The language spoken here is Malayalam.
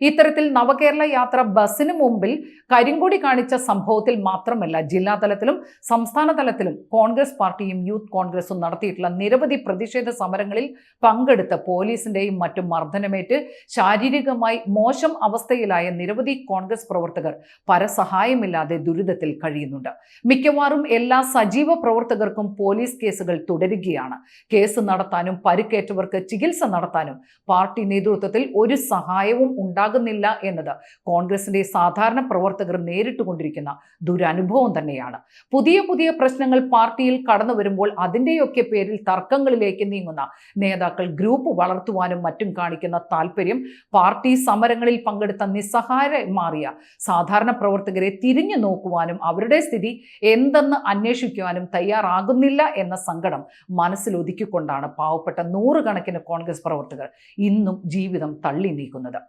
ഇത്തരത്തിൽ നവകേരള യാത്ര ബസിന് മുമ്പിൽ കരിങ്കൊടി കാണിച്ച സംഭവത്തിൽ മാത്രമല്ല ജില്ലാതലത്തിലും സംസ്ഥാന തലത്തിലും കോൺഗ്രസ് പാർട്ടിയും യൂത്ത് കോൺഗ്രസും നടത്തിയിട്ടുള്ള നിരവധി പ്രതിഷേധ സമരങ്ങളിൽ പങ്കെടുത്ത പോലീസിന്റെയും മറ്റും മർദ്ദനമേറ്റ് ശാരീരികമായി മോശം അവസ്ഥയിലായ നിരവധി കോൺഗ്രസ് പ്രവർത്തകർ പരസഹായമില്ലാതെ ദുരിതത്തിൽ കഴിയുന്നുണ്ട്. മിക്കവാറും എല്ലാ സജീവ പ്രവർത്തകർക്കും പോലീസ് കേസുകൾ തുടരുകയാണ്. കേസ് നടത്താനും പരിക്കേറ്റവർക്ക് ചികിത്സ നടത്താനും പാർട്ടി നേതൃത്വത്തിൽ ഒരു സഹായവും ഉണ്ടാകുന്നില്ല എന്നത് കോൺഗ്രസിന്റെ സാധാരണ പ്രവർത്തകർ നേരിട്ടുകൊണ്ടിരിക്കുന്ന ദുരനുഭവം തന്നെയാണ്. പുതിയ പുതിയ പ്രശ്നങ്ങൾ പാർട്ടിയിൽ കടന്നു വരുമ്പോൾ അതിൻ്റെയൊക്കെ പേരിൽ തർക്കങ്ങളിലേക്ക് നീങ്ങുന്ന നേതാക്കൾ ഗ്രൂപ്പ് വളർത്തുവാനും മറ്റും കാണിക്കുന്ന താല്പര്യം പാർട്ടി സമരങ്ങളിൽ പങ്കെടുത്ത നിസ്സഹായരായി മാറിയ സാധാരണ പ്രവർത്തകരെ തിരിഞ്ഞു നോക്കുവാനും അവരുടെ സ്ഥിതി എന്തെന്ന് അന്വേഷിക്കുവാനും തയ്യാറാകുന്നില്ല എന്ന സങ്കടം മനസ്സിലൊതുക്കിക്കൊണ്ടാണ് പാവപ്പെട്ട നൂറുകണക്കിന് കോൺഗ്രസ് പ്രവർത്തകർ ഇന്നും ജീവിതം തള്ളി നീക്കുന്നത്.